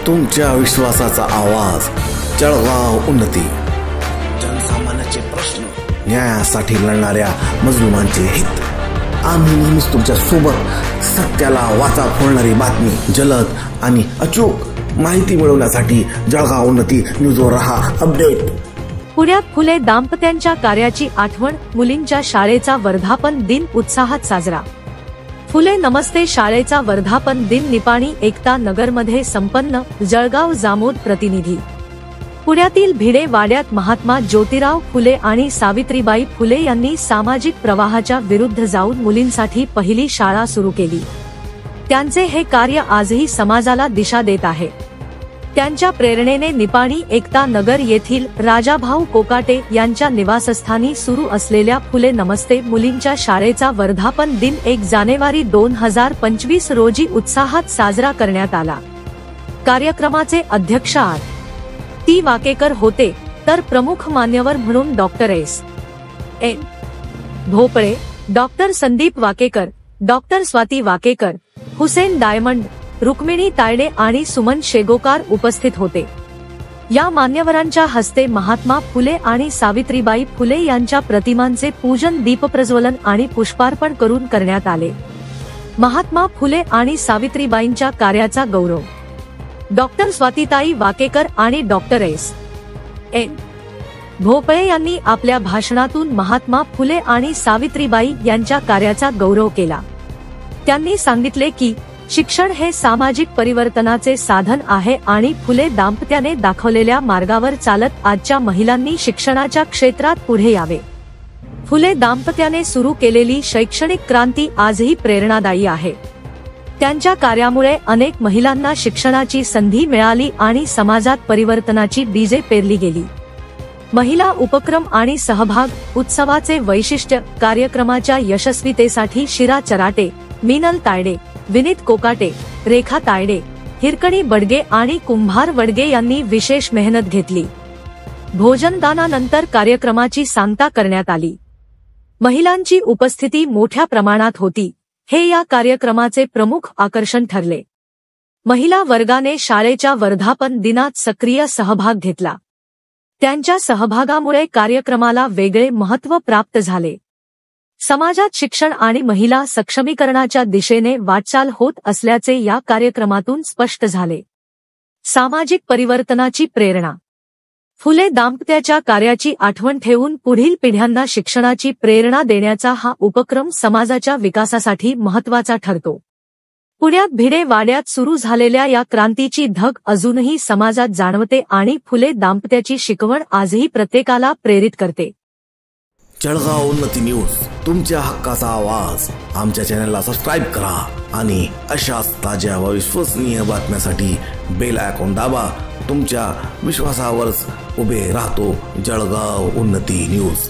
तुमच्या विश्वासाचा आवाज, जळगाव उन्नती। जनसामान्याचे प्रश्न, न्यायासाठी लढणाऱ्या मजलुमांचे हित। आम्ही नेहमीच तुमच्या सोबत। सत्याला वाचा फोडणारी बातमी, जलद आणि अचूक माहिती मिळवण्यासाठी जळगाव उन्नती न्यूजवर रहा अपडेट। पुण्यात फुले दाम्पत्यांच्या कार्याची आठवण, मुलींच्या शाळेचा वर्धापन दिन उत्साहात साजरा। फुले नमस्ते शाळेचा वर्धापन दिन निपाणी एकता नगरमध्ये संपन्न। जळगाव जामोद प्रतिनिधी। पुण्यातील भिडे वाड्यात महात्मा ज्योतिराव फुले आणि सावित्रीबाई फुले यांनी सामाजिक प्रवाहाच्या विरुद्ध जाऊन मुलींसाठी पहिली शाळा सुरू केली। त्यांचे हे कार्य आजही समाजाला दिशा देत आहे। त्यांच्या प्रेरणेने निपाणी एकता नगर येथील राजाभाऊ कोकाटे यांच्या निवासस्थानी सुरू असलेल्या फुले नमस्ते मुलींच्या शाळेचा वर्धापन दिन 1 जानेवारी 2025 रोजी उत्साहात साजरा करण्यात आला। कार्यक्रमाचे अध्यक्ष आर. टी. वाकेकर होते, तर प्रमुख मान्यवर म्हणून doctor S. N. Bhopale, doctor Sandeep Wakekar, doctor Swati Wakekar, Hussain Diamond, Rukmini Tayde आणि सुमन शेगोकार उपस्थित होते। या मान्यवरांच्या हस्ते महात्मा फुले आणि सावित्रीबाई फुले यांच्या प्रतिमांचे पूजन, दीपप्रज्वलन आणि पुष्पार्पण करून करण्यात आले। महात्मा फुले आणि सावित्रीबाईंच्या कार्याचा गौरव डॉक्टर स्वातीताई वाकेकर आणि डॉक्टर एस. एन. भोपळे यांनी आपल्या भाषणातून महात्मा फुले आणि सावित्रीबाई यांच्या कार्याचा गौरव केला। त्यांनी सांगितले की शिक्षण हे सामाजिक परिवर्तनाचे साधन आहे आणि फुले दाम्पत्याने दाखवलेल्या मार्गावर चालत आजच्या महिलांनी शिक्षणाच्या क्षेत्रात पुढे यावे। फुले दाम्पत्याने सुरू केलेली शैक्षणिक क्रांती आजही प्रेरणादायी आहे। त्यांच्या कार्यामुळे अनेक महिलांना शिक्षणाची संधी मिळाली आणि समाजात परिवर्तनाची बीजे पेरली गेली। महिला उपक्रम आणि सहभाग, उत्सवाचे वैशिष्ट्य। कार्यक्रमाच्या यशस्वीतेसाठी शिरा चराटे, मीनल तायडे, विनीत कोकाटे, रेखा तायडे, हिरकणी बडगे आणि कुंभार वडगे यांनी विशेष मेहनत घेतली। भोजनदानानंतर कार्यक्रमाची सांगता करण्यात आली। महिलांची उपस्थिती मोठ्या प्रमाणात होती, हे या कार्यक्रमाचे प्रमुख आकर्षण ठरले। महिला वर्गाने शाळेच्या वर्धापन दिनात सक्रिय सहभाग घेतला। त्यांच्या सहभागामुळे कार्यक्रमाला वेगळे महत्त्व प्राप्त झाले। समाजात शिक्षण आणि महिला सक्षमीकरणाच्या दिशेने वाटचाल होत असल्याचे या कार्यक्रमातून स्पष्ट झाले। सामाजिक परिवर्तनाची प्रेरणा। फुले दाम्पत्याच्या कार्याची आठवण ठेवून पुढील पिढ्यांना शिक्षणाची प्रेरणा देण्याचा हा उपक्रम समाजाच्या विकासासाठी महत्त्वाचा ठरतो। पुण्यात भिडे वाड्यात सुरू झालेल्या या क्रांतीची धग अजूनही समाजात जाणवते आणि फुले दाम्पत्याची शिकवण आजही प्रत्येकाला प्रेरित करते। जळगाव उन्नती न्यूज, तुमच्या हक्काचा आवाज। आमच्या चॅनलला सबस्क्राइब करा आणि अशाच ताज्या व विश्वसनीय बातम्यांसाठी बेल आयकॉन दाबा। तुमच्या विश्वासावरच उभे राहतो जळगाव उन्नती न्यूज।